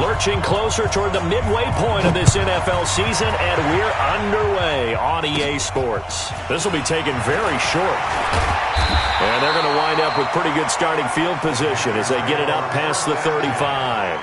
Lurching closer toward the midway point of this NFL season, and we're underway on EA Sports. This will be taken very short. And they're going to wind up with pretty good starting field position as they get it up past the 35.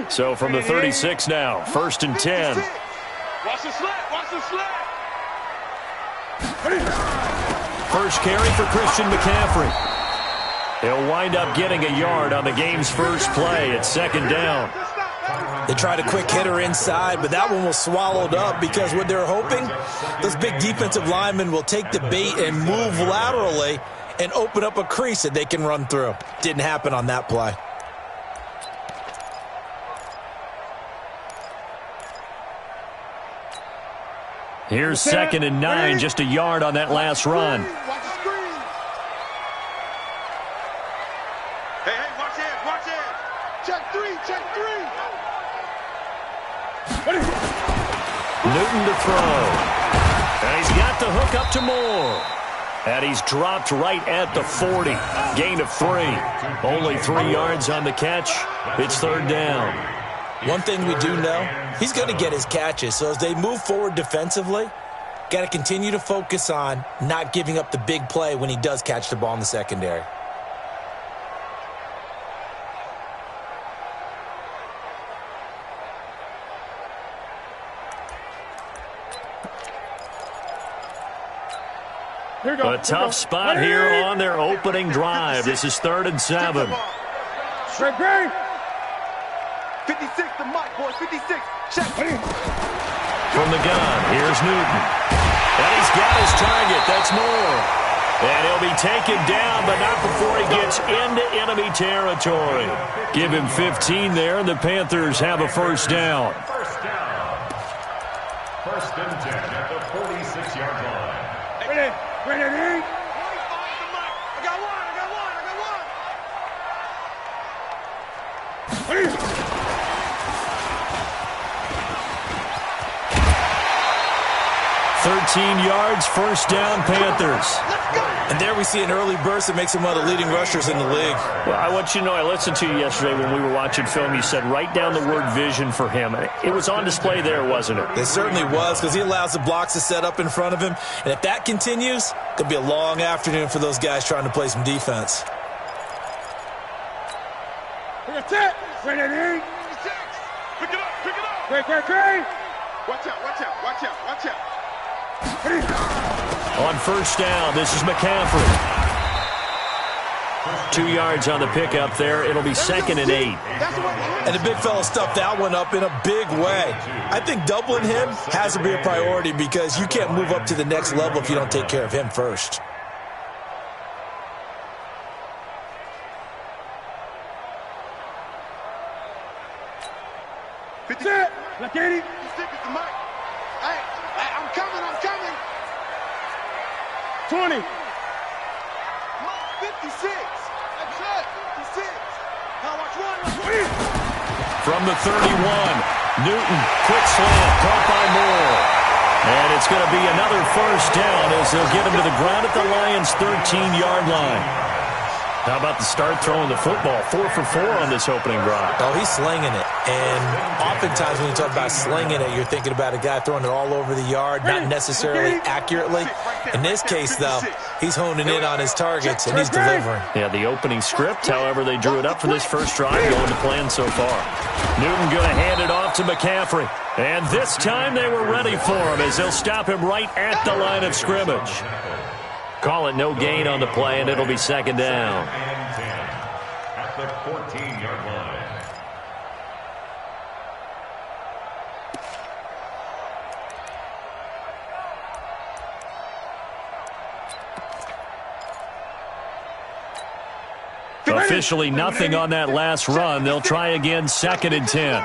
So from the 36 now, 1st and 10. Watch the slap, watch the slap. First carry for Christian McCaffrey. He'll wind up getting a yard on the game's first play. It's 2nd down. They tried a quick hitter inside, but that one was swallowed up because what they're hoping, those big defensive linemen will take the bait and move laterally and open up a crease that they can run through. Didn't happen on that play. Here's 2nd and 9, just a yard on that last run. Watch the screen. Hey, watch it, watch it. Check 3, check 3. Newton to throw. And he's got the hook up to Moore. And he's dropped right at the 40. Gain of 3. Only 3 yards on the catch. It's 3rd down. One thing we do know, he's going to get his catches. So as they move forward defensively, got to continue to focus on not giving up the big play when he does catch the ball in the secondary. A tough spot here on their opening drive. This is 3rd and 7. 56, the mic, boys, 56. Check. From the gun, here's Newton. And he's got his target. That's Moore. And he'll be taken down, but not before he gets into enemy territory. Give him 15 there, and the Panthers have a 1st down. 1st and 10 at the 46-yard line. Ready. I got one. 13 yards, 1st down, Panthers. And there we see an early burst that makes him one of the leading rushers in the league. Well, I want you to know, I listened to you yesterday when we were watching film. You said write down the word vision for him. It was on display there, wasn't it? It certainly was, because he allows the blocks to set up in front of him. And if that continues, it'll be a long afternoon for those guys trying to play some defense. Pick it up. Pick it up. Great. Watch out. On 1st down, this is McCaffrey. 2 yards on the pickup there. It'll be 2nd and 8. And the big fella stuffed that one up in a big way. I think doubling him has to be a priority because you can't move up to the next level if you don't take care of him first. Look at him. I'm coming. 20. 56. That's it. 56. Now watch one. From the 31, Newton, quick slant, caught by Moore. And it's going to be another 1st down as they'll get him to the ground at the Lions' 13-yard line. How about the start throwing the football? 4 for 4 on this opening drive. Oh, he's slinging it. And oftentimes when you talk about slinging it, you're thinking about a guy throwing it all over the yard, not necessarily accurately. In this case, though, he's honing in on his targets, and he's delivering. Yeah, the opening script, however, they drew it up for this first drive going to plan so far. Newton going to hand it off to McCaffrey. And this time they were ready for him as they'll stop him right at the line of scrimmage. Call it no gain on the play, and it'll be 2nd down. At the 14-yard line. Officially nothing on that last run. They'll try again, 2nd and 10.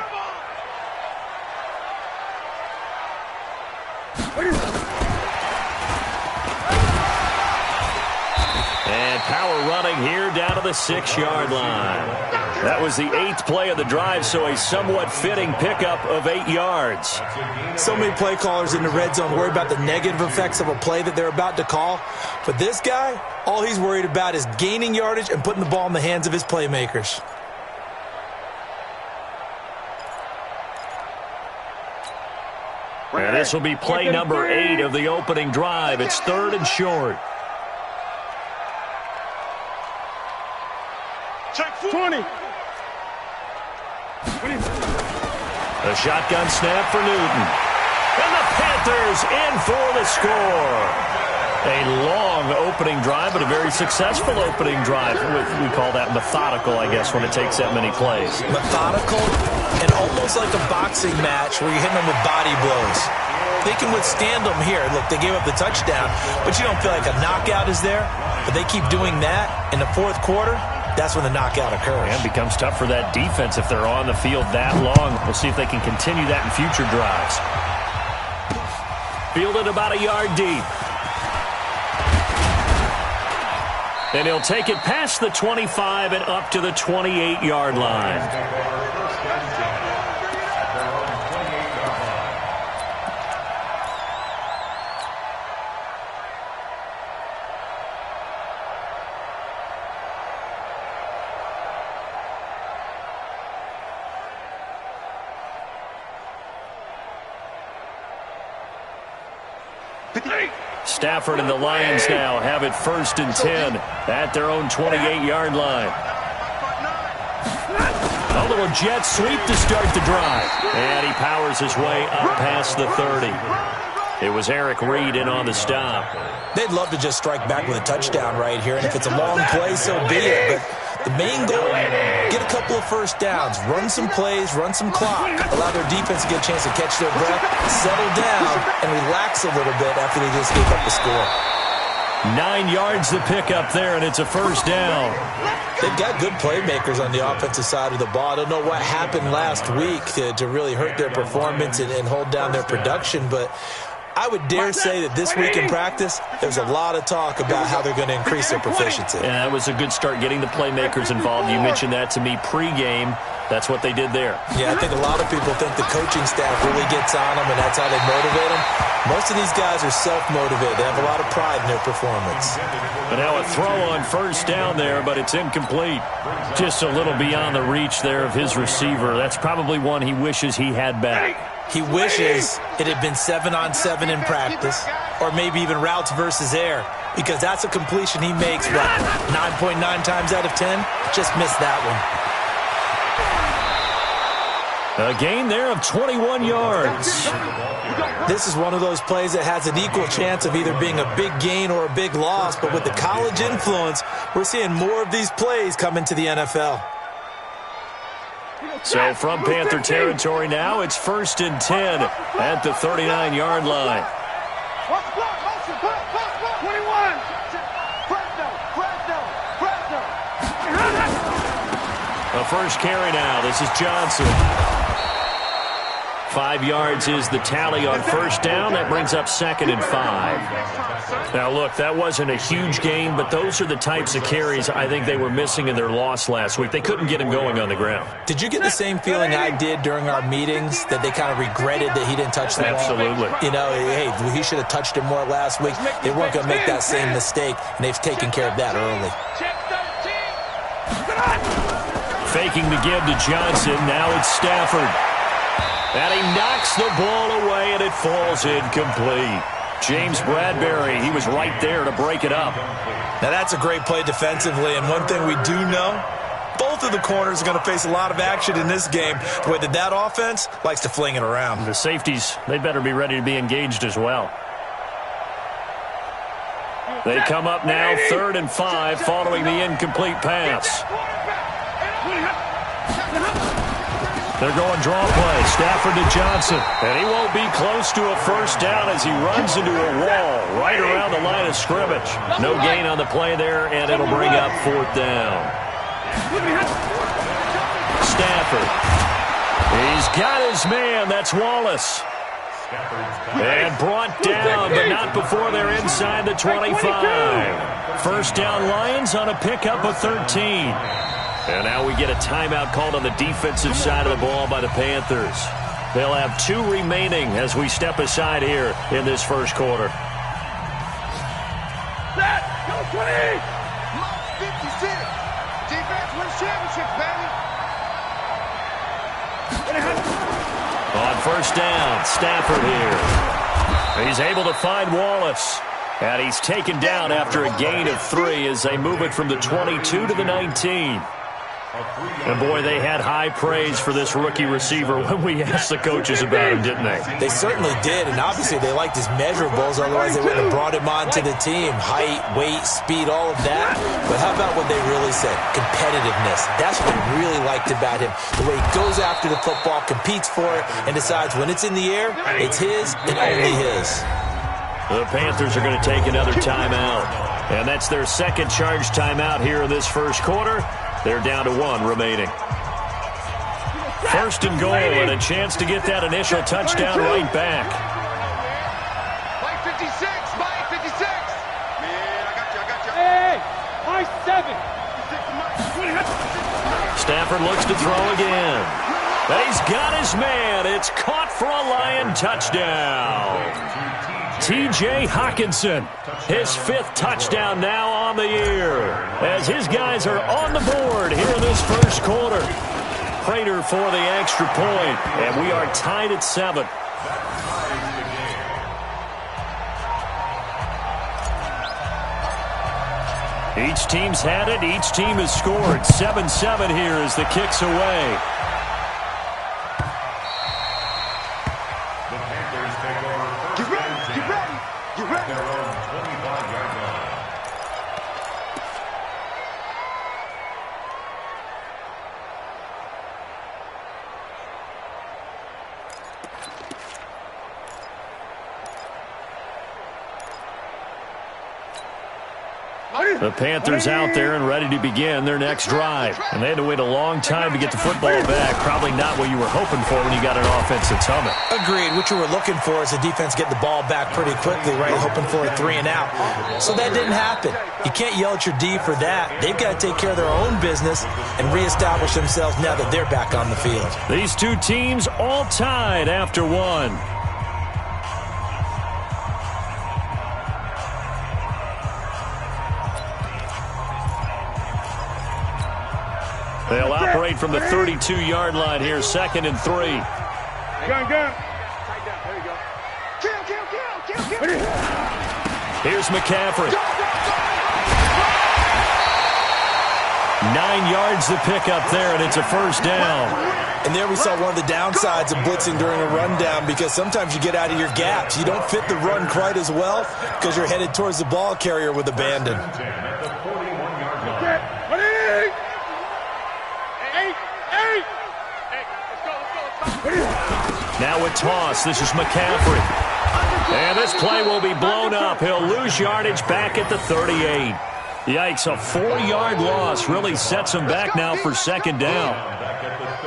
Power running here down to the 6-yard line. That was the 8th play of the drive, so a somewhat fitting pickup of 8 yards. So many play callers in the red zone worry about the negative effects of a play that they're about to call. But this guy, all he's worried about is gaining yardage and putting the ball in the hands of his playmakers. And this will be play number 8 of the opening drive. It's 3rd and short. Check 20. A shotgun snap for Newton. And the Panthers in for the score. A long opening drive, but a very successful opening drive. We call that methodical, I guess, when it takes that many plays. Methodical and almost like a boxing match where you're hitting them with body blows. They can withstand them here. Look, they gave up the touchdown, but you don't feel like a knockout is there. But they keep doing that in the fourth quarter. That's when the knockout occurs. And it becomes tough for that defense if they're on the field that long. We'll see if they can continue that in future drives. Fielded about a yard deep. And he'll take it past the 25 and up to the 28-yard line. Stafford and the Lions now have it 1st and 10 at their own 28-yard line. A little jet sweep to start the drive. And he powers his way up past the 30. It was Eric Reed in on the stop. They'd love to just strike back with a touchdown right here. And if it's a long play, so be it. But the main goal, get a couple of first downs, run some plays, run some clock, allow their defense to get a chance to catch their breath, settle down, and relax a little bit after they just gave up the score. 9 yards to pick up there, and it's a first down. They've got good playmakers on the offensive side of the ball. I don't know what happened last week to really hurt their performance and hold down their production, but I would dare say that this week in practice, there's a lot of talk about how they're going to increase their proficiency. Yeah, that was a good start getting the playmakers involved. You mentioned that to me pregame. That's what they did there. Yeah, I think a lot of people think the coaching staff really gets on them, and that's how they motivate them. Most of these guys are self-motivated. They have a lot of pride in their performance. But now a throw on first down there, but it's incomplete. Just a little beyond the reach there of his receiver. That's probably one he wishes he had back. He wishes it had been 7-on-7 in practice, or maybe even routes versus air, because that's a completion he makes, what, 9.9 times out of 10? Just missed that one. A gain there of 21 yards. This is one of those plays that has an equal chance of either being a big gain or a big loss, but with the college influence, we're seeing more of these plays come into the NFL. So from Panther territory now, it's 1st and 10 at the 39-yard line. 21. A first carry now. This is Johnson. 5 yards is the tally on first down. That brings up 2nd and 5. Now, look, that wasn't a huge gain, but those are the types of carries I think they were missing in their loss last week. They couldn't get him going on the ground. Did you get the same feeling I did during our meetings, that they kind of regretted that he didn't touch the ball? Absolutely. You know, hey, he should have touched it more last week. They weren't going to make that same mistake, and they've taken care of that early. Faking the give to Johnson. Now it's Stafford. And he knocks the ball away, and it falls incomplete. James Bradbury, he was right there to break it up. Now, that's a great play defensively, and one thing we do know, both of the corners are going to face a lot of action in this game, the way that offense likes to fling it around. The safeties, they better be ready to be engaged as well. They come up now, 3rd and 5, following the incomplete pass. They're going draw play. Stafford to Johnson. And he won't be close to a first down as he runs into a wall right around the line of scrimmage. No gain on the play there, and it'll bring up 4th down. Stafford. He's got his man. That's Wallace. And brought down, but not before they're inside the 25. First down Lions on a pickup of 13. And now we get a timeout called on the defensive side of the ball by the Panthers. They'll have 2 remaining as we step aside here in this first quarter. Set! Go 20! Mark 56! Defense wins championships, baby! On first down, Stafford here. He's able to find Wallace. And he's taken down after a gain of 3 as they move it from the 22 to the 19. And, boy, they had high praise for this rookie receiver when we asked the coaches about him, didn't they? They certainly did, and obviously they liked his measurables, otherwise they wouldn't have brought him onto the team. Height, weight, speed, all of that. But how about what they really said? Competitiveness. That's what they really liked about him. The way he goes after the football, competes for it, and decides when it's in the air, it's his and only his. The Panthers are going to take another timeout. And that's their second charge timeout here in this first quarter. They're down to 1 remaining. First and goal, and a chance to get that initial touchdown right back. Mike 56! Mike 56! Man, I got you. Hey, Mike 7! Stafford looks to throw again. He's got his man. It's caught for a Lion touchdown. T.J. Hockenson, his 5th touchdown now on the year, as his guys are on the board here in this first quarter. Prater for the extra point, and we are tied at 7. Each team's had it. Each team has scored. 7-7 here as the kick's away. The Panthers out there and ready to begin their next drive. And they had to wait a long time to get the football back. Probably not what you were hoping for when you got an offense that's humming. Agreed. What you were looking for is the defense get the ball back pretty quickly, right? Hoping for a 3 and out. So that didn't happen. You can't yell at your D for that. They've got to take care of their own business and reestablish themselves now that they're back on the field. These two teams all tied after 1. They'll operate from the 32-yard line here, 2nd and 3. Gun. There you go. Kill. Here's McCaffrey. 9 yards to pick up there, and it's a first down. And there we saw one of the downsides of blitzing during a rundown, because sometimes you get out of your gaps. You don't fit the run quite as well because you're headed towards the ball carrier with abandon. Now a toss. This is McCaffrey. And this play will be blown up. He'll lose yardage back at the 38. Yikes, a 4-yard loss really sets him back now for 2nd down.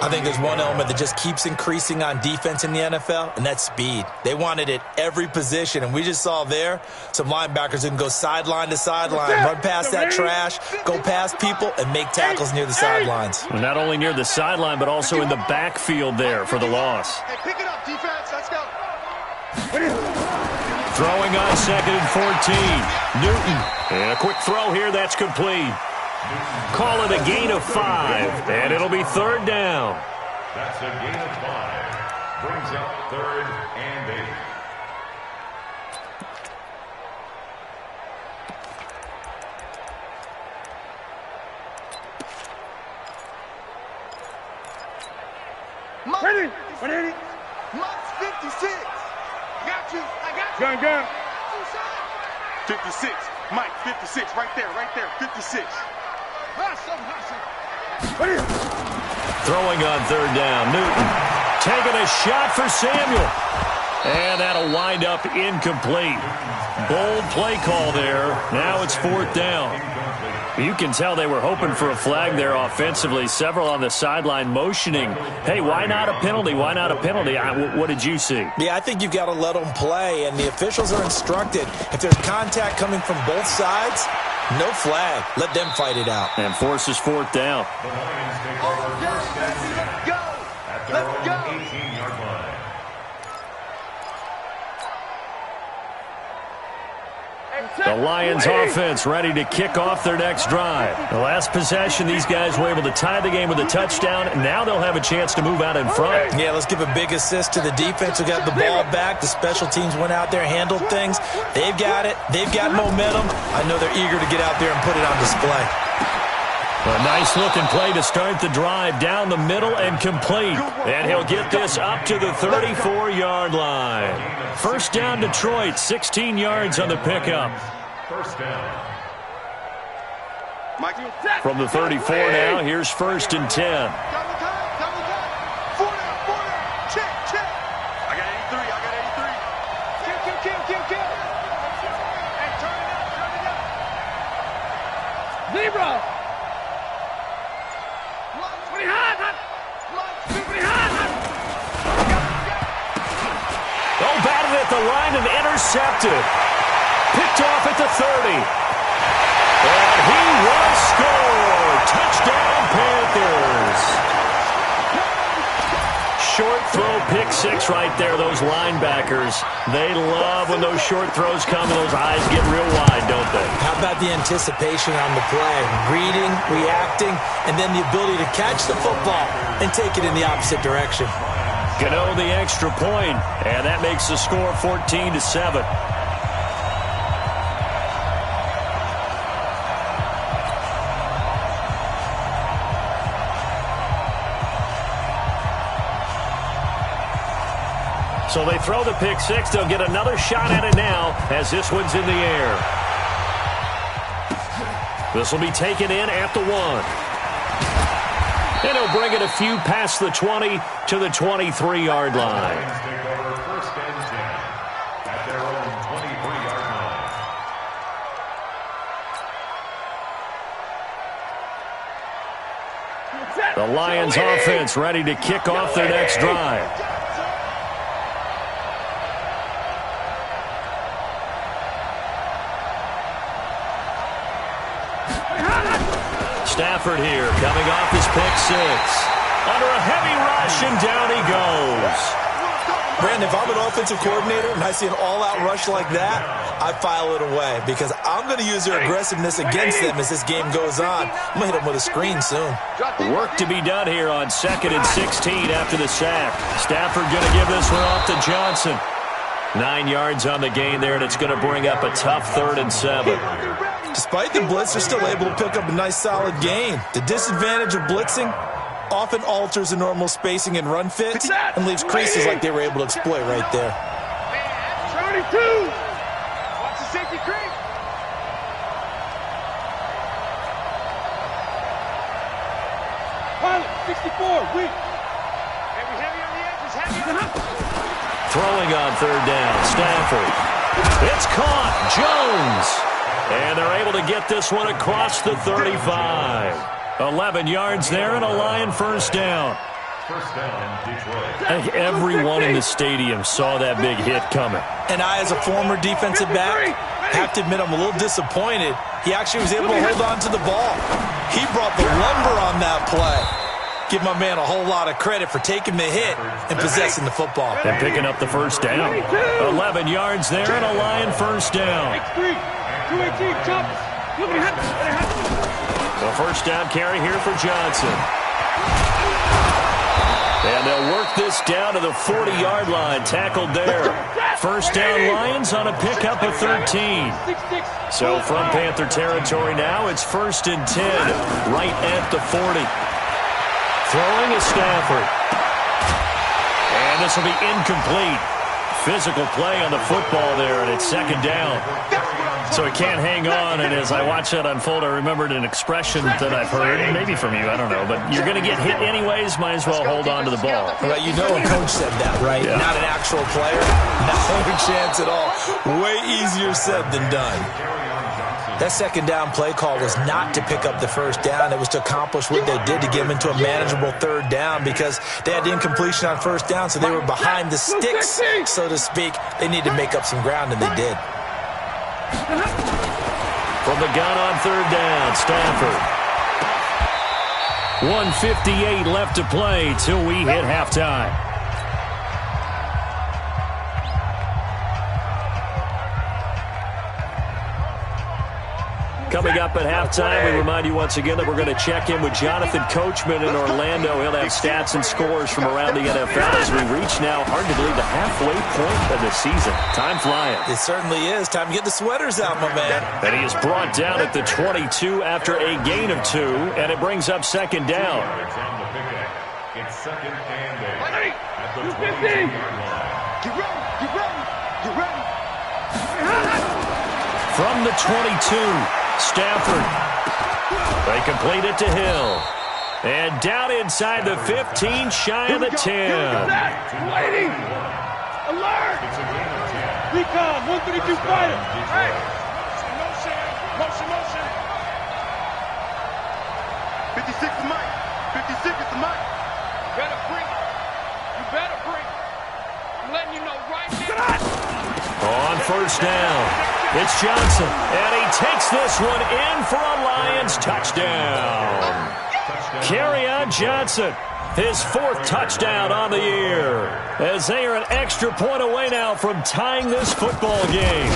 I think there's one element that just keeps increasing on defense in the NFL, and that's speed. They want it at every position, and we just saw there some linebackers who can go sideline to sideline, run past that trash, go past people, and make tackles near the sidelines. Well, not only near the sideline, but also in the backfield there for the loss. Hey, pick it up, defense. Let's go. Throwing on 2nd and 14. Newton. And a quick throw here. That's complete. Call it a gain of 5. And it'll be 3rd down. That's a gain of 5. Brings up 3rd and 8. Ready. Mike's 56. Got you. I got you. Gun. 56. Mike, 56. Right there. 56. Throwing on 3rd down. Newton taking a shot for Samuel. And that'll wind up incomplete. Bold play call there. Now it's 4th down. You can tell they were hoping for a flag there offensively. Several on the sideline motioning, hey, why not a penalty? Why not a penalty? What did you see? Yeah, I think you've got to let them play, and the officials are instructed. If there's contact coming from both sides, no flag. Let them fight it out. And forces 4th down. Let's go. Let's go. 18-yard line. The Lions offense ready to kick off their next drive. The last possession, these guys were able to tie the game with a touchdown. Now they'll have a chance to move out in front. Yeah, let's give a big assist to the defense who got the ball back. The special teams went out there, handled things. They've got it. They've got momentum. I know they're eager to get out there and put it on display. A nice-looking play to start the drive down the middle and complete. And he'll get this up to the 34-yard line. First down, Detroit, 16 yards on the pickup. First down. From the 34 now, here's 1st and 10. Double time. 4 down. Check. I got 83. Kill. Hey, turn it up. Zebra. Oh, batted at the line and intercepted. Picked off at the 30. And he will score. Touchdown, Panthers. Short throw, pick 6 right there. Those linebackers, they love when those short throws come and those eyes get real wide, don't they? How about the anticipation on the play? Reading, reacting, and then the ability to catch the football and take it in the opposite direction. Gano the extra point, and that makes the score 14-7. So they throw the pick 6. They'll get another shot at it now as this one's in the air. This will be taken in at the 1. And he'll bring it a few past the 20 to the 23-yard line. Lions take over 1st and 10 at their own 23-yard line. The Lions offense ready to kick off their next drive. Stafford here, coming off his pick 6. Under a heavy rush, and down he goes. Brandon, if I'm an offensive coordinator and I see an all-out rush like that, I file it away because I'm going to use their aggressiveness against them as this game goes on. I'm going to hit them with a screen soon. Work to be done here on 2nd and 16 after the sack. Stafford going to give this one off to Johnson. 9 yards on the gain there, and it's going to bring up a tough 3rd and 7. Despite the blitz, they're still able to pick up a nice solid gain. The disadvantage of blitzing often alters the normal spacing and run fits and leaves creases like they were able to exploit right there. 32. Watch the safety creep. Pilot, 64, weak. Heavy on the edges, heavy. Throwing on 3rd down, Stafford. It's caught, Jones. And they're able to get this one across the 35. 11 yards there and a Lion first down. First down, Detroit. I think everyone in the stadium saw that big hit coming. And I, as a former defensive back, have to admit I'm a little disappointed. He actually was able to hold on to the ball. He brought the lumber on that play. Give my man a whole lot of credit for taking the hit and possessing the football. And picking up the first down. 11 yards there and a Lion first down. 218, jump. The first down carry here for Johnson. And they'll work this down to the 40-yard line. Tackled there. First down Lions on a pickup of 13. So from Panther territory now, it's 1st and 10 right at the 40. Throwing is Stafford. And this will be incomplete. Physical play on the football there, and it's 2nd down. So he can't hang on, and as I watch that unfold, I remembered an expression that I've heard, maybe from you, I don't know, but you're going to get hit anyways, might as well hold on to the ball. Well, you know a coach said that, right? Yeah. Not an actual player. Not a chance at all. Way easier said than done. That second down play call was not to pick up the first down. It was to accomplish what they did to get them into a manageable third down because they had the incompletion on first down, so they were behind the sticks, so to speak. They needed to make up some ground, and they did. From the gun on third down, Stafford. 1:58 left to play till we hit halftime. Coming up at halftime, we remind you once again that we're going to check in with Jonathan Coachman in Orlando. He'll have stats and scores from around the NFL as we reach now, hard to believe, the halfway point of the season. Time flying. It certainly is. Time to get the sweaters out, my man. And he is brought down at the 22 after a gain of 2, and it brings up second down. It's second and 8 at the 22-yard line. Get ready, get ready, get ready. From the 22, Stafford. They complete it to Hill. And down inside the 15, shy of the 10. Waiting! Alert! Recon, 132 fighter. Hey! Motion. 56 is Mike. 56 is the Mike. Better bring it. You better bring it. I'm letting you know right now. On first down, it's Johnson. And he takes this one in for a Lions touchdown. Kerryon Johnson, his 4th touchdown on the year, as they are an extra point away now from tying this football game.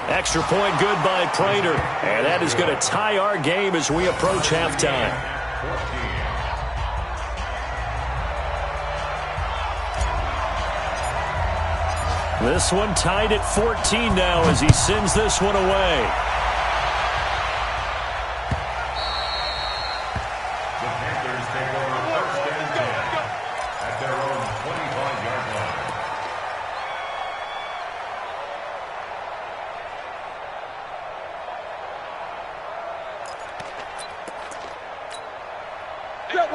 Extra point good by Prater, and that is going to tie our game as we approach halftime. This one tied at 14 now as he sends this one away. The Panthers take over first and 10 at their own 25-yard line.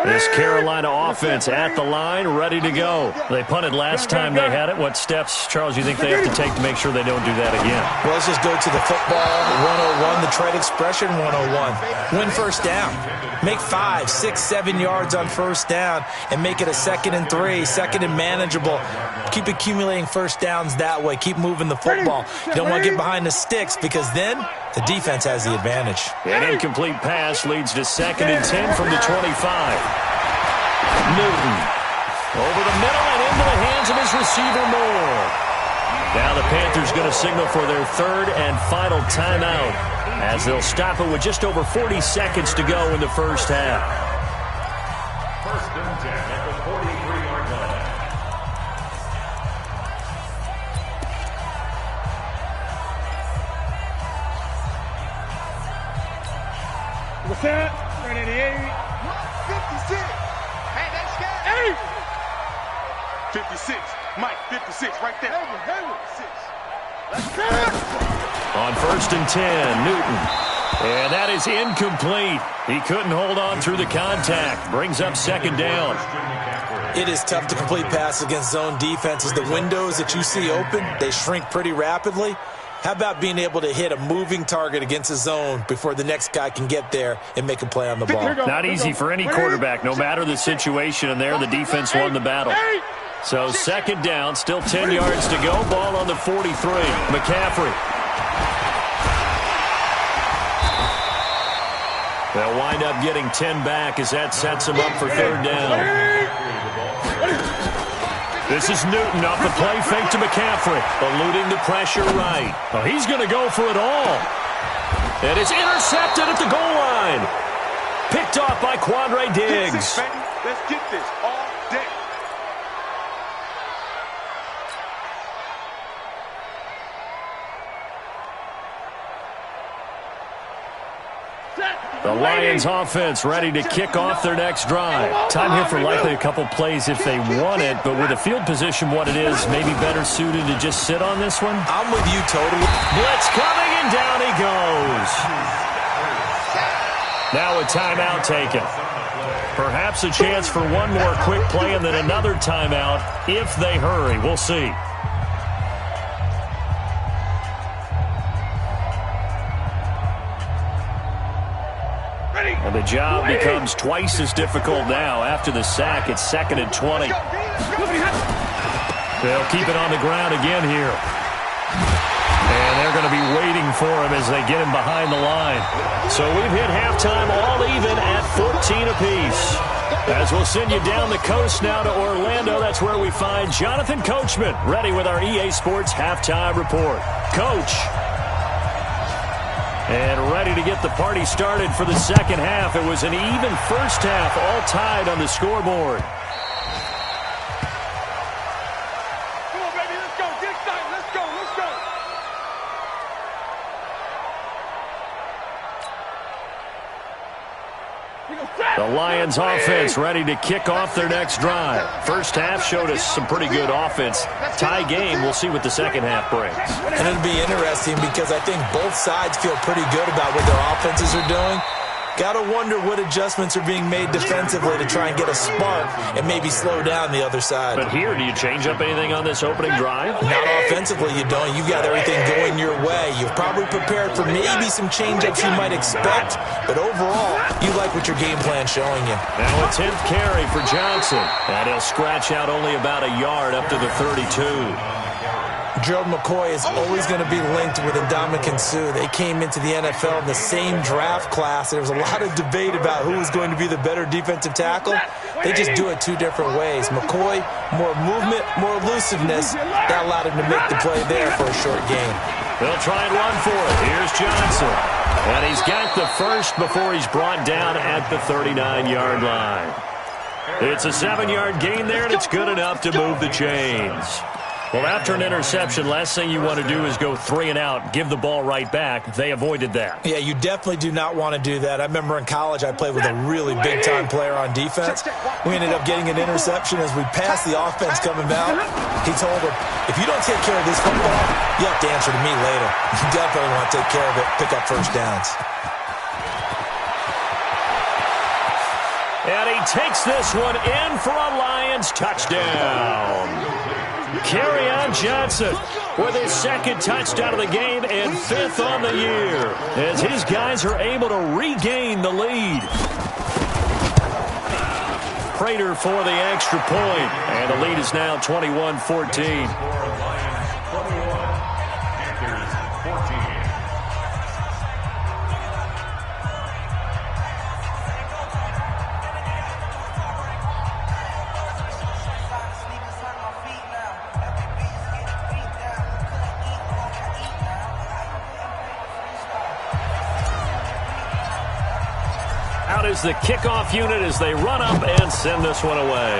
This Carolina offense at the line, ready to go. They punted last time they had it. What steps, Charles, you think they have to take to make sure they don't do that again? Well, let's just go to the football 101, the trade expression 101. Win first down. Make 5, 6, 7 yards on first down and make it a 2nd and 3, 2nd and manageable. Keep accumulating first downs that way. Keep moving the football. You don't want to get behind the sticks because then the defense has the advantage. An incomplete pass leads to 2nd and 10 from the 25. Newton over the middle and into the hands of his receiver Moore. Now the Panthers going to signal for their 3rd and final timeout as they'll stop it with just over 40 seconds to go in the first half. First and 10 at the 43-yard line. What's that? 388. 56. Hey, that's scared. Hey! 56. Mike, 56, right there. Hayward, 6. Let's go. On first and 10, Newton. And that is incomplete. He couldn't hold on through the contact. Brings up second down. It is tough to complete passes against zone defenses. The windows that you see open, they shrink pretty rapidly. How about being able to hit a moving target against a zone before the next guy can get there and make a play on the ball? Not easy for any quarterback, no matter the situation, and there the defense won the battle. So second down, still 10 yards to go. Ball on the 43. McCaffrey. They'll wind up getting 10 back as that sets him up for third down. This is Newton off the play fake to McCaffrey, eluding the pressure right. Oh, he's going to go for it all. And it's intercepted at the goal line. Picked off by Quandre Diggs. Let's get this all day. The Lions offense ready to kick off their next drive. Time here for likely a couple plays if they want it, but with the field position what it is, maybe better suited to just sit on this one? I'm with you totally. Blitz coming, and down he goes. Now a timeout taken. Perhaps a chance for one more quick play and then another timeout if they hurry. We'll see. And the job becomes twice as difficult now. After the sack, it's 2nd and 20. They'll keep it on the ground again here. And they're going to be waiting for him as they get him behind the line. So we've hit halftime all even at 14 apiece. As we'll send you down the coast now to Orlando, that's where we find Jonathan Coachman ready with our EA Sports Halftime Report. Coach. And ready to get the party started for the second half. It was an even first half, all tied on the scoreboard. Come on, baby, let's go. Get excited. Let's go. Let's go. The Lions offense ready to kick off their next drive. First half showed us some pretty good offense. Tie game, we'll see what the second half brings. And it'll be interesting because I think both sides feel pretty good about what their offenses are doing. Got to wonder what adjustments are being made defensively to try and get a spark and maybe slow down the other side. But here, do you change up anything on this opening drive? Not offensively, you don't. You've got everything going your way. You've probably prepared for maybe some change-ups you might expect, but overall, you like what your game plan's showing you. Now a 10th carry for Johnson, and he'll scratch out only about a yard up to the 32. Gerald McCoy is always going to be linked with Ndamukong Suh. They came into the NFL in the same draft class. There was a lot of debate about who was going to be the better defensive tackle. They just do it two different ways. McCoy, more movement, more elusiveness. That allowed him to make the play there for a short gain. They'll try and run for it. Here's Johnson. And he's got the first before he's brought down at the 39-yard line. It's a 7-yard gain there, and it's good enough to move the chains. Well, after an interception, last thing you want to do is go 3 and out, give the ball right back. They avoided that. Yeah, you definitely do not want to do that. I remember in college I played with a really big-time player on defense. We ended up getting an interception as we passed the offense coming out. He told him, if you don't take care of this football, you have to answer to me later. You definitely want to take care of it, pick up first downs. And he takes this one in for a Lions touchdown. Kerryon Johnson with his second touchdown of the game and 5th on the year as his guys are able to regain the lead. Prater for the extra point, and the lead is now 21-14. Out is the kickoff unit as they run up and send this one away.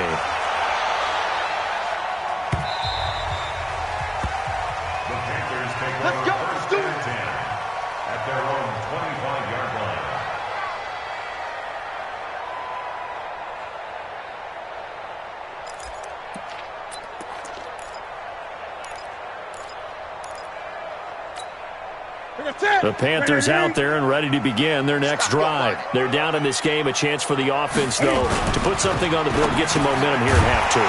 The Panthers take over first and 10 at their own 25-yard line. The Panthers out there and ready to begin their next drive. They're down in this game. A chance for the offense, though, to put something on the board, get some momentum here in half 2.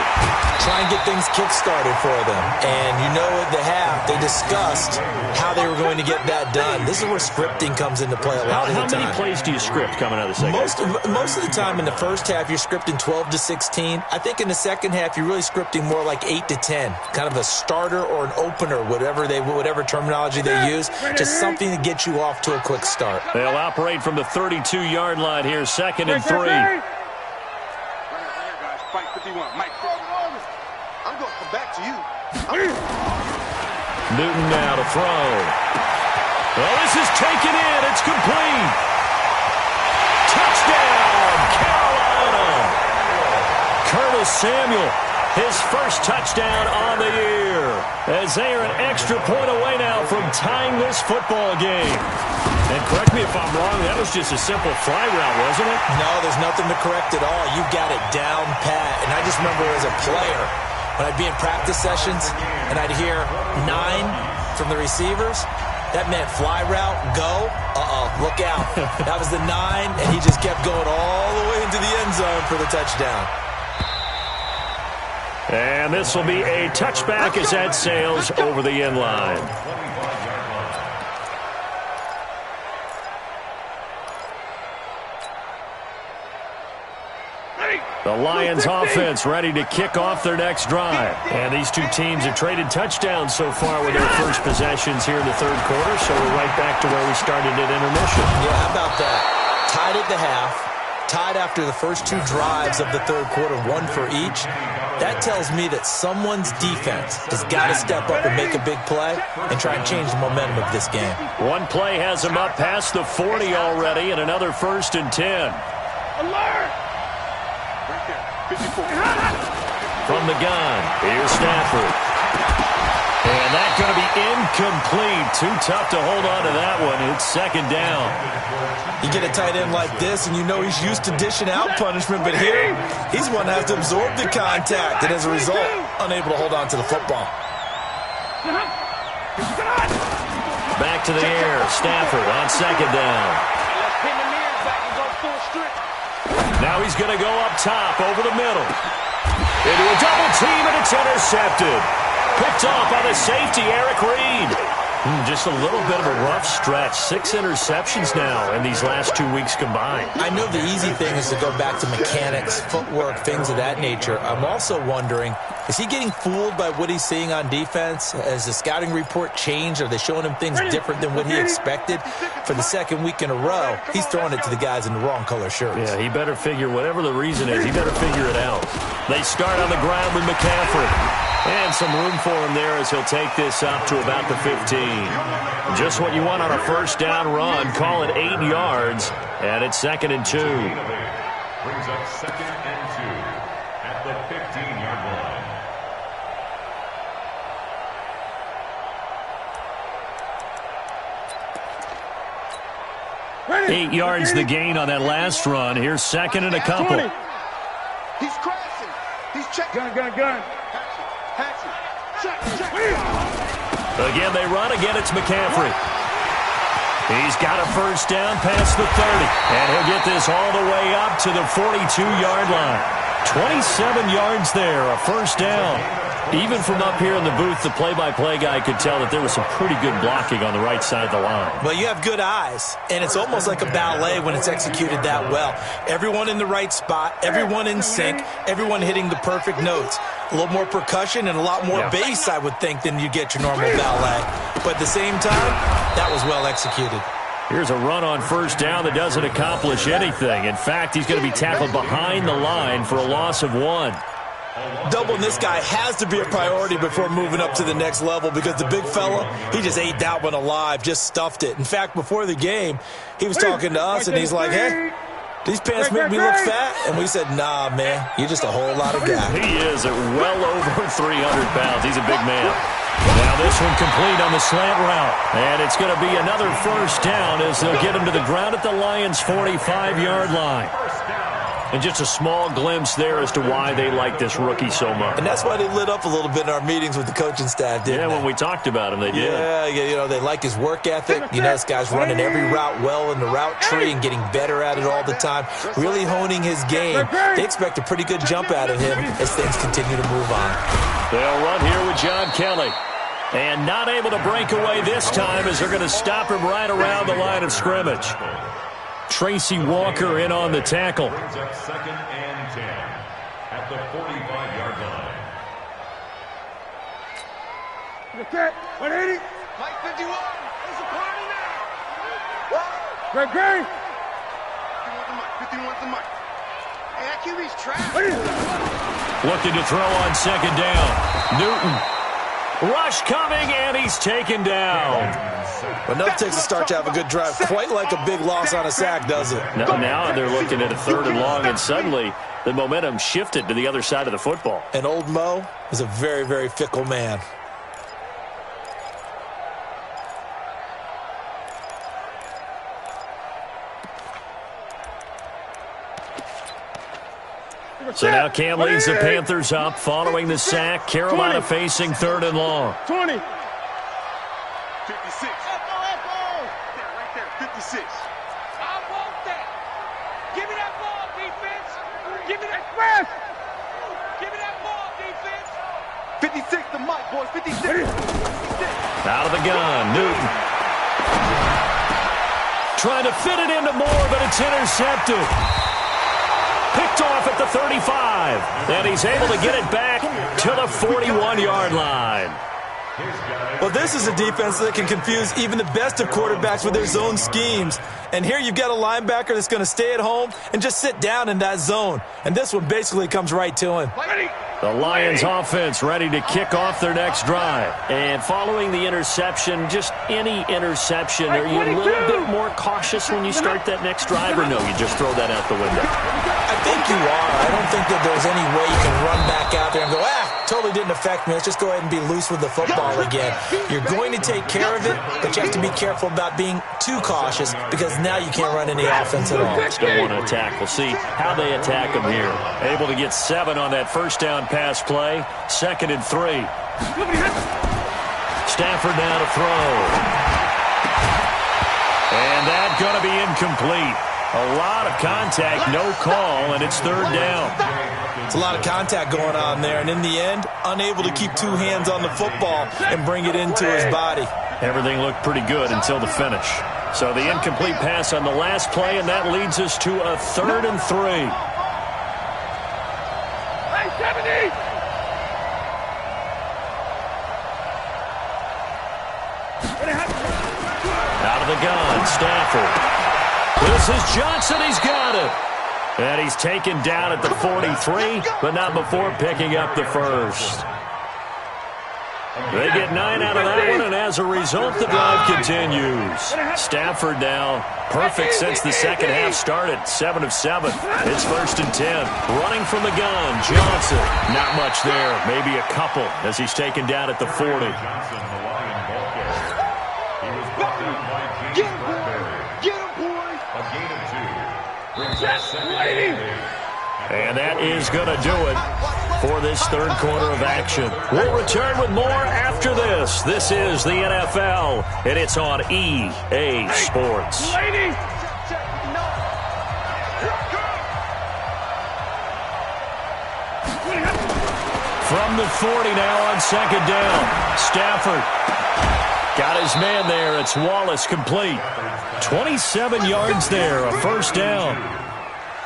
Try and get things kick-started for them. And you know at the half, they discussed how they were going to get that done. This is where scripting comes into play a lot of the time. How many plays do you script coming out of the second half? Most of the time in the first half, you're scripting 12 to 16. I think in the second half, you're really scripting more like 8 to 10. Kind of a starter or an opener, whatever terminology they use. Just something to get you off to a quick start. They'll operate from the 32-yard line here, 2nd and 3. Fight 51. Mike, I'm going to come back to you. Newton now to throw. Well, this is taken in. It's complete. Touchdown, Carolina. Curtis Samuel, his first touchdown on the year. as they are an extra point away now from tying this football game. And correct me if I'm wrong, that was just a simple fly route, wasn't it? No, there's nothing to correct at all. You got it down pat. And I just remember as a player, when I'd be in practice sessions and I'd hear 9 from the receivers, that meant fly route, go, look out. That was the 9, and he just kept going all the way into the end zone for the touchdown. And this will be a touchback as that sails over the end line. The Lions offense ready to kick off their next drive. And these two teams have traded touchdowns so far with their first possessions here in the third quarter, so we're right back to where we started at intermission. Yeah, how about that? Tied at the half, tied after the first 2 drives of the third quarter, 1 for each. That tells me that someone's defense has got to step up and make a big play and try and change the momentum of this game. One play has him up past the 40 already, and another 1st and 10. Alert! From the gun, here's Stafford. And that's going to be incomplete. Too tough to hold on to that one. It's 2nd down. You get a tight end like this, and you know he's used to dishing out punishment, but here, he's one that has to absorb the contact, and as a result, unable to hold on to the football. Back to the air. Stafford on 2nd down. Let's pin the mirrors back and go full strip. Now he's going to go up top over the middle. Into a double team, and it's intercepted. Picked off by the safety, Eric Reed. Just a little bit of a rough stretch. 6 interceptions now in these last 2 weeks combined. I know the easy thing is to go back to mechanics, footwork, things of that nature. I'm also wondering, is he getting fooled by what he's seeing on defense? Has the scouting report changed? Are they showing him things different than what he expected? For the 2nd week in a row, he's throwing it to the guys in the wrong color shirts. Yeah, he better figure, whatever the reason is, he better figure it out. They start on the ground with McCaffrey. And some room for him there as he'll take this up to about the 15. Just what you want on a 1st down run. Call it 8 yards. And it's 2nd and 2. Brings up 2nd and 2 at the 15-yard line. 8 yards the gain on that last run. Here's 2nd and a couple. He's crashing. He's checking. Gun. Again, they run. Again, it's McCaffrey. He's got a 1st down past the 30. And he'll get this all the way up to the 42-yard line. 27 yards there, a 1st down. Even from up here in the booth, the play-by-play guy could tell that there was some pretty good blocking on the right side of the line. Well, you have good eyes, and it's almost like a ballet when it's executed that well. Everyone in the right spot, everyone in sync, everyone hitting the perfect notes. A little more percussion and a lot more bass, I would think, than you get your normal ballet. But at the same time, that was well executed. Here's a run on 1st down that doesn't accomplish anything. In fact, he's going to be tackled behind the line for a loss of 1. Doubling this guy has to be a priority before moving up to the next level because the big fella, he just ate that one alive, just stuffed it. In fact, before the game, he was talking to us, and he's like, hey, these pants make me look fat? And we said, nah, man, you're just a whole lot of guy. He is at well over 300 pounds. He's a big man. Now this one complete on the slant route. And it's going to be another 1st down as they'll get him to the ground at the Lions' 45-yard line. And just a small glimpse there as to why they like this rookie so much. And that's why they lit up a little bit in our meetings with the coaching staff, didn't they? When we talked about him, they did. Yeah, you know, they like his work ethic. You know, this guy's running every route well in the route tree and getting better at it all the time, really honing his game. They expect a pretty good jump out of him as things continue to move on. They'll run here with John Kelly. And not able to break away this time as they're going to stop him right around the line of scrimmage. Tracy Walker in on the tackle. Brings up 2nd and 10 at the 45-yard line. Okay, 180. Mike 51. It's a party now. Great. 51's the mic. Hey, that QB's trash. Looking to throw on 2nd down. Newton. Rush coming, and he's taken down. Enough takes a start to have a good drive. Quite like a big loss on a sack, does it? Now they're looking at a 3rd and long, and suddenly the momentum shifted to the other side of the football. And old Mo is a very, very fickle man. So now Cam leads the Panthers up following the sack. Carolina facing 3rd and long. 20. 56. There, right there, 56. I want that. Give me that ball, defense. Give me that Press. Give me that ball, defense. 56 to Mike, boys. 56. 56. Out of the gun, Newton. Trying to fit it into Moore, but it's intercepted. Picked off at the 35. And he's able to get it back to the 41-yard line. Well, this is a defense that can confuse even the best of quarterbacks with their zone schemes. And here you've got a linebacker that's going to stay at home and just sit down in that zone. And this one basically comes right to him. The Lions offense ready to kick off their next drive. And following the interception, just any interception, are you a little bit more cautious when you start that next drive, or no, you just throw that out the window? I think you are. I don't think that there's any way you can run back out there and go, totally didn't affect me. Let's just go ahead and be loose with the football again. You're going to take care of it, but you have to be careful about being too cautious because now you can't run any offense at all. Still want to attack. We'll see how they attack them here. Able to get 7 on that first down pass play. 2nd and 3. Stafford now to throw. And that's going to be incomplete. A lot of contact, no call, and it's 3rd down. It's a lot of contact going on there, and in the end, unable to keep 2 hands on the football and bring it into his body. Everything looked pretty good until the finish. So the incomplete pass on the last play, and that leads us to a 3rd and 3. Hey, 70. Out of the gun, Stafford. This is Johnson. He's got it. And he's taken down at the 43, but not before picking up the first. They get 9 out of that one, and as a result, the drive continues. Stafford now perfect since the second half started. 7 of 7. It's 1st and 10. Running from the gun, Johnson. Not much there. Maybe a couple as he's taken down at the 40. And that is going to do it for this 3rd quarter of action. We'll return with more after this. This is the NFL, and it's on EA Sports. From the 40 now on 2nd down. Stafford got his man there. It's Wallace complete. 27 yards there, a 1st down.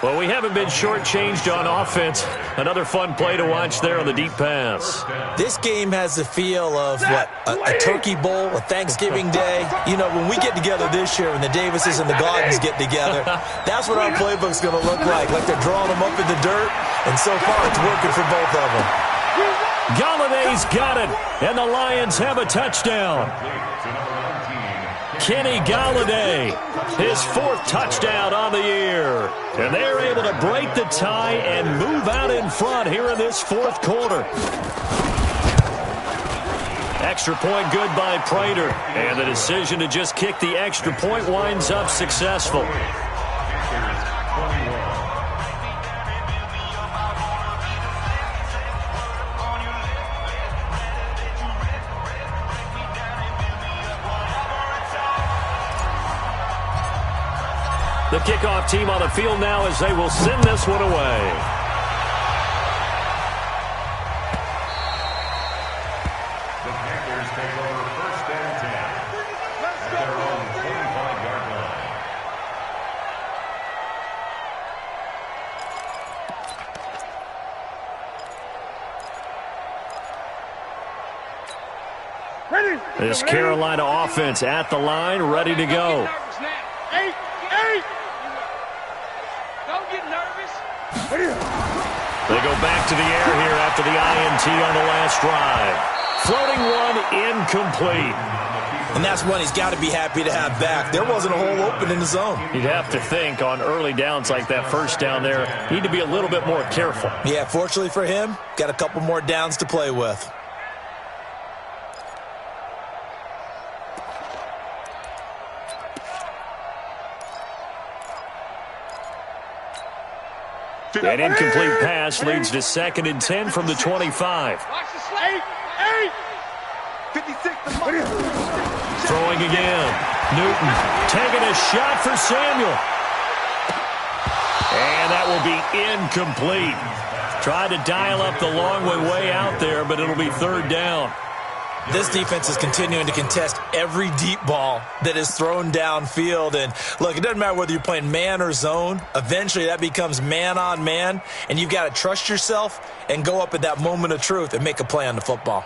Well, we haven't been shortchanged on offense. Another fun play to watch there on the deep pass. This game has the feel of, a turkey bowl, a Thanksgiving day. You know, when we get together this year, when the Davises and the Gardens get together, that's what our playbook's going to look like they're drawing them up in the dirt, and so far it's working for both of them. Galladay's got it, and the Lions have a touchdown. Kenny Galladay, his 4th touchdown on the year. And they're able to break the tie and move out in front here in this 4th quarter. Extra point good by Prater. And the decision to just kick the extra point winds up successful. The kickoff team on the field now as they will send this one away. The Panthers take over 1st and 10 at their own 25-yard line. This Carolina offense at the line, ready to go. 8. Don't get nervous. They go back to the air here after the INT on the last drive. Floating one, incomplete. And that's one he's got to be happy to have back. There wasn't a hole open in the zone. You'd have to think on early downs like that 1st down there, need to be a little bit more careful. Yeah, fortunately for him, got a couple more downs to play with. An incomplete pass leads to 2nd and 10 from the 25. Watch the slate. 56. Throwing again. Newton taking a shot for Samuel. And that will be incomplete. Tried to dial up the long way out there, but it'll be 3rd down. This defense is continuing to contest every deep ball that is thrown downfield. And, look, it doesn't matter whether you're playing man or zone. Eventually, that becomes man-on-man, and you've got to trust yourself and go up at that moment of truth and make a play on the football.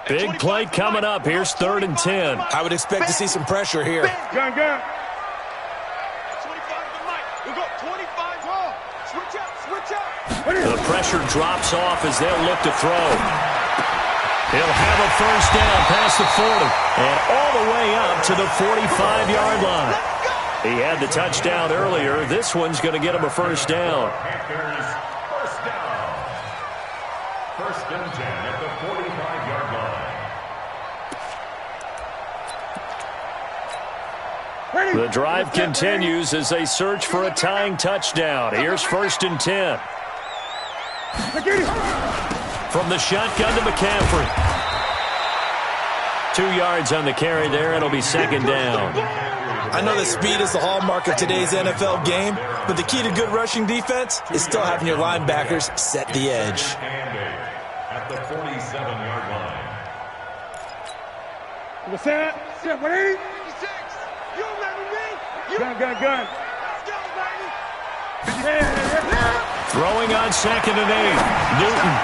Big play coming up. Here's 3rd and 10. I would expect to see some pressure here. Gun. 25 to Mike. We'll go 25 ball. Switch out. The pressure drops off as they'll look to throw. He'll have a 1st down past the 40 and all the way up to the 45-yard line. He had the touchdown earlier. This one's going to get him a 1st down. Panthers, 1st down. 1st and 10 at the 45-yard line. The drive continues as they search for a tying touchdown. Here's 1st and 10. From the shotgun to McCaffrey. 2 yards on the carry there. It'll be 2nd down. I know that speed is the hallmark of today's NFL game, but the key to good rushing defense is still having your linebackers set the edge. At the 47-yard line. Set. 180. 56. You remember me? Gun. Let's go, baby. Throwing on 2nd and 8. Newton.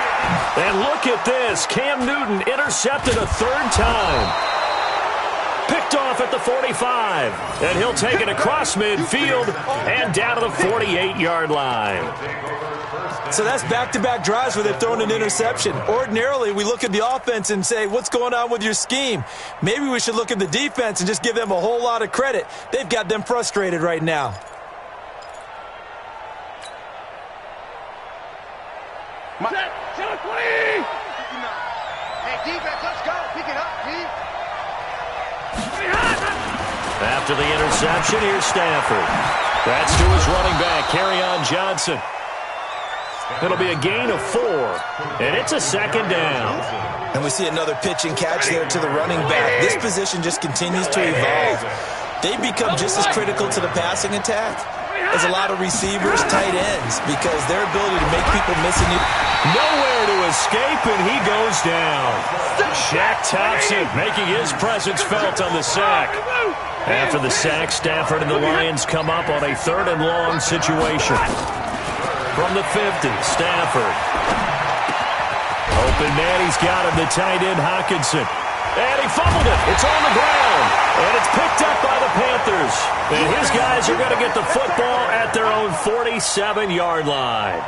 And look at this. Cam Newton intercepted a 3rd time. Picked off at the 45. And he'll take it across midfield and down to the 48-yard line. So that's back-to-back drives where they've thrown an interception. Ordinarily, we look at the offense and say, what's going on with your scheme? Maybe we should look at the defense and just give them a whole lot of credit. They've got them frustrated right now. Set. 20. Hey, defense, let's go. Pick it up, D. After the interception, here's Stafford. That's to his running back, Kerryon Johnson. It'll be a gain of 4, and it's a 2nd down. And we see another pitch and catch there to the running back. This position just continues to evolve. They become just as critical to the passing attack as a lot of receivers, tight ends, because their ability to make people miss a new... Nowhere to escape, and he goes down. Shaq Thompson making his presence felt on the sack. After the sack, Stafford and the Lions come up on a 3rd and long situation. From the 50, Stafford. Open man, he's got him, the tight end Hockenson. And he fumbled it. It's on the ground. And it's picked up by the Panthers. And his guys are going to get the football at their own 47-yard line.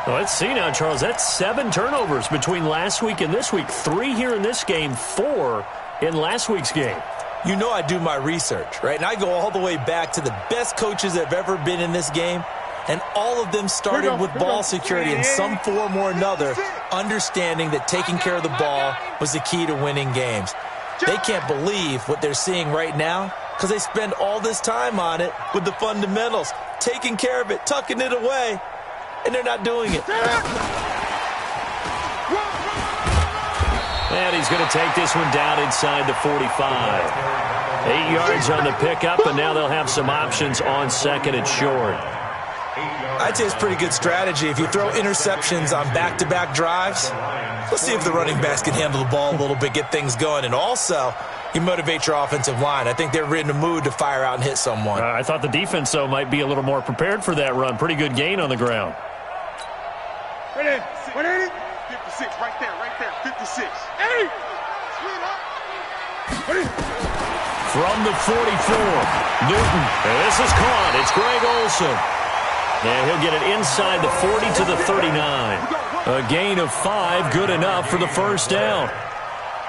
Well, let's see now, Charles. That's 7 turnovers between last week and this week. 3 here in this game, 4 in last week's game. You know I do my research, right? And I go all the way back to the best coaches that have ever been in this game. And all of them started with ball security in some form or another, understanding that taking care of the ball was the key to winning games. They can't believe what they're seeing right now because they spend all this time on it with the fundamentals, taking care of it, tucking it away, and they're not doing it. And he's going to take this one down inside the 45. 8 yards on the pickup, and now they'll have some options on 2nd and short. I'd say it's pretty good strategy. If you throw interceptions on back-to-back drives, let's see if the running backs can handle the ball a little bit, get things going. And also, you motivate your offensive line. I think they're in the mood to fire out and hit someone. I thought the defense, though, might be a little more prepared for that run. Pretty good gain on the ground. 180. 56, right there, 56. Hey! From the 44, Newton. And this is caught. It's Greg Olsen. And he'll get it inside the 40 to the 39. A gain of 5, good enough for the 1st down.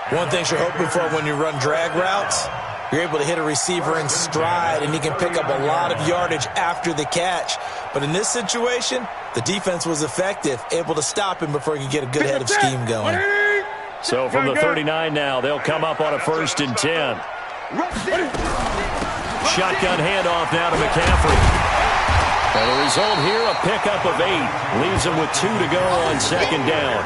One thing you're hoping for when you run drag routes, you're able to hit a receiver in stride, and he can pick up a lot of yardage after the catch. But in this situation, the defense was effective, able to stop him before he could get a good head of steam going. So from the 39 now, they'll come up on a 1st and 10. Shotgun handoff now to McCaffrey. And the result here, a pickup of 8. Leaves him with 2 to go on 2nd down.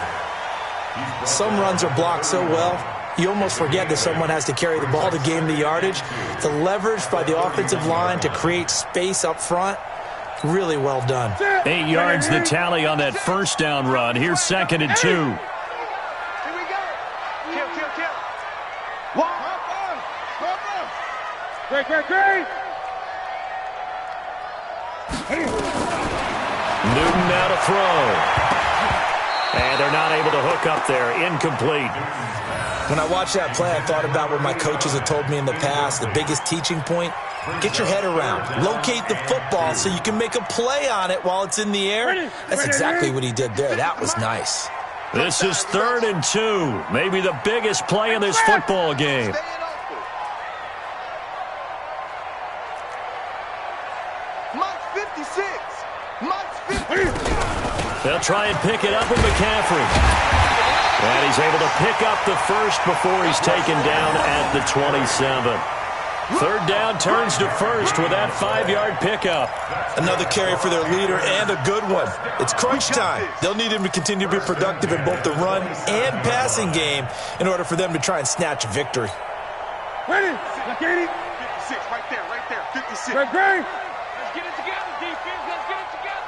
Some runs are blocked so well, you almost forget that someone has to carry the ball to gain the yardage. The leverage by the offensive line to create space up front, really well done. 8 yards the tally on that 1st down run. Here's 2nd and 2. Here we go. Kill. One. Great. Newton now to throw. And they're not able to hook up there. Incomplete. When I watched that play, I thought about what my coaches had told me in the past. The biggest teaching point, get your head around. Locate the football so you can make a play on it while it's in the air. That's exactly what he did there. That was nice. This is 3rd and 2. Maybe the biggest play in this football game. They'll try and pick it up with McCaffrey. And he's able to pick up the 1st before he's taken down at the 27. 3rd down turns to 1st with that 5-yard pickup. Another carry for their leader and a good one. It's crunch time. They'll need him to continue to be productive in both the run and passing game in order for them to try and snatch a victory. Ready? 56, right there. 56. Great. Let's get it together, defense. Let's get it together.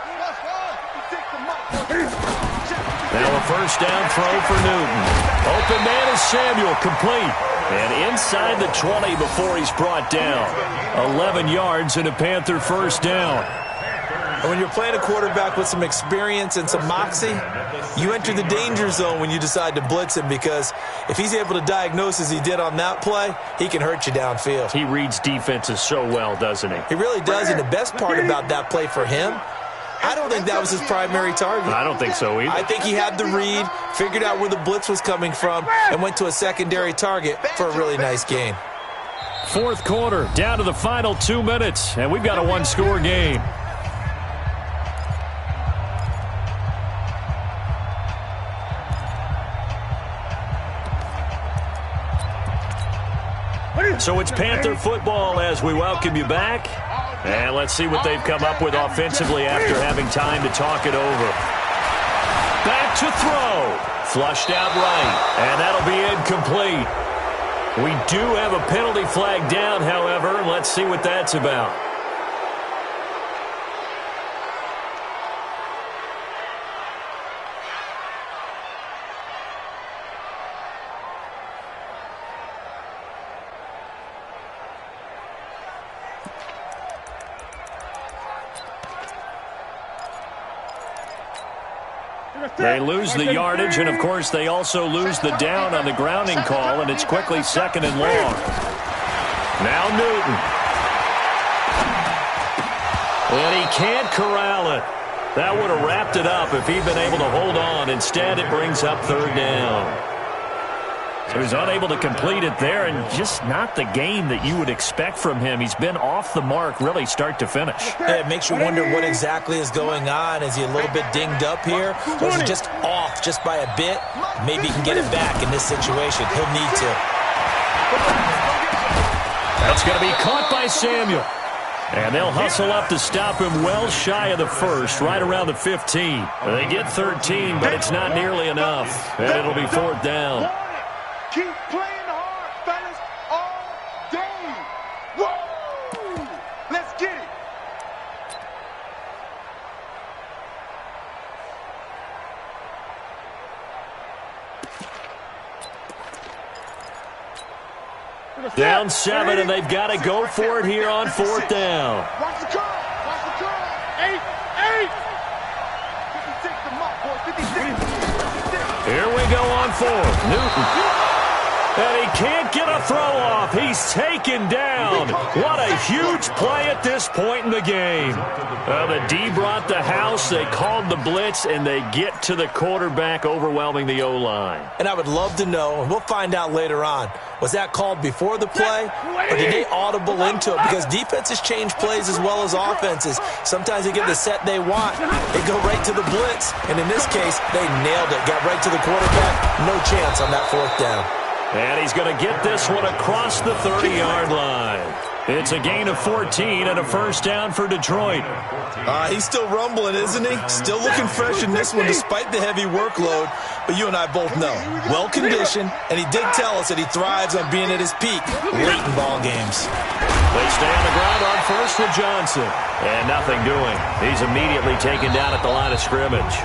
Now a 1st down throw for Newton. Open man is Samuel, complete. And inside the 20 before he's brought down. 11 yards and a Panther 1st down. And when you're playing a quarterback with some experience and some moxie, you enter the danger zone when you decide to blitz him, because if he's able to diagnose as he did on that play, he can hurt you downfield. He reads defenses so well, doesn't he? He really does, and the best part about that play for him, I don't think that was his primary target. I don't think so either. I think he had the read, figured out where the blitz was coming from, and went to a secondary target for a really nice gain. 4th quarter, down to the final 2 minutes, and we've got a 1-score game. So it's Panther football as we welcome you back. And let's see what they've come up with offensively after having time to talk it over. Back to throw. Flushed out right. And that'll be incomplete. We do have a penalty flag down, however. Let's see what that's about. They lose the yardage, and, of course, they also lose the down on the grounding call, and it's quickly 2nd and long. Now Newton. And he can't corral it. That would have wrapped it up if he'd been able to hold on. Instead, it brings up 3rd down. So he's unable to complete it there, and just not the game that you would expect from him. He's been off the mark really start to finish. Yeah, it makes you wonder what exactly is going on. Is he a little bit dinged up here? Or is he just off just by a bit? Maybe he can get it back in this situation. He'll need to. That's going to be caught by Samuel. And they'll hustle up to stop him well shy of the 1st, right around the 15. They get 13, but it's not nearly enough. And it'll be 4th down. Keep playing hard, fellas, all day. Woo! Let's get it. Down 7, and they've got to go for it here on 4th down. Watch the curl. Watch the curl. 8. 56 the mark, boys. 56. Here we go on 4th. Newton. And he can't get a throw off. He's taken down. What a huge play at this point in the game. The D brought the house. They called the blitz, and they get to the quarterback, overwhelming the O-line. And I would love to know, and we'll find out later on, was that called before the play, or did they audible into it? Because defenses change plays as well as offenses. Sometimes they get the set they want. They go right to the blitz, and in this case, they nailed it. Got right to the quarterback. No chance on that fourth down. And he's going to get this one across the 30-yard line. It's a gain of 14 and a first down for Detroit. He's still rumbling, isn't he? Still looking fresh in this one despite the heavy workload. But you and I both know, well-conditioned, and he did tell us that he thrives on being at his peak late in ball games. They stay on the ground on first with Johnson. And nothing doing. He's immediately taken down at the line of scrimmage.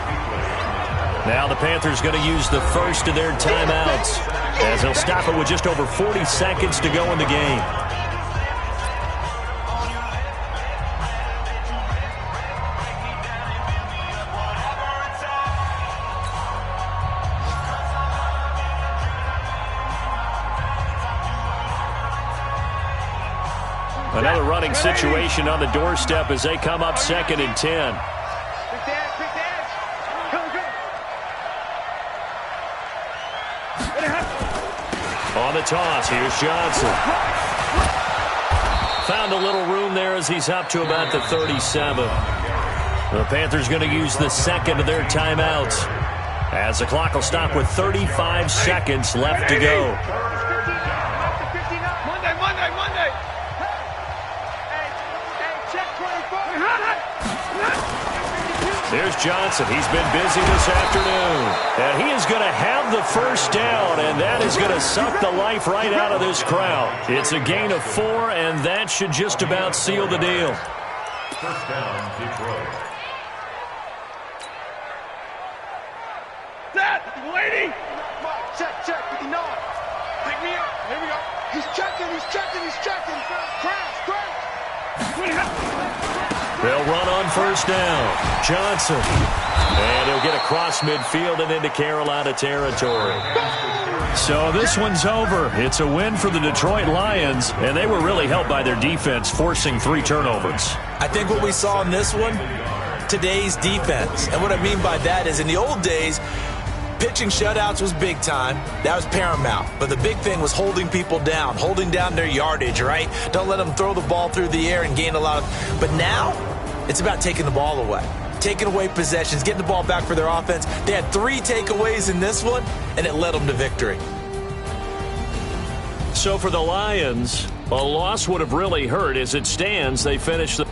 Now the Panthers going to use the first of their timeouts as he'll stop it with just over 40 seconds to go in the game. Another running situation on the doorstep as they come up 2nd and 10. On the toss, here's Johnson. Found a little room there as he's up to about the 37. The Panthers going to use the second of their timeouts as the clock will stop with 35 seconds left to go. Monday. There's Johnson. He's been busy this afternoon. And he is going to have the first down, and that is going to suck the life right out of this crowd. It's a gain of 4, and that should just about seal the deal. First down, Detroit. Dad, waiting. Check, 59. Pick me up. Here we go. He's checking. Crash. They'll run on first down. Johnson. And he'll get across midfield and into Carolina territory. So this one's over. It's a win for the Detroit Lions, and they were really helped by their defense, forcing 3 turnovers. I think what we saw in this one, today's defense. And what I mean by that is in the old days, pitching shutouts was big time. That was paramount. But the big thing was holding people down, holding down their yardage, right? Don't let them throw the ball through the air and gain a lot of... But now, it's about taking the ball away. Taking away possessions, getting the ball back for their offense. They had 3 takeaways in this one, and it led them to victory. So for the Lions, a loss would have really hurt. As it stands, they finished the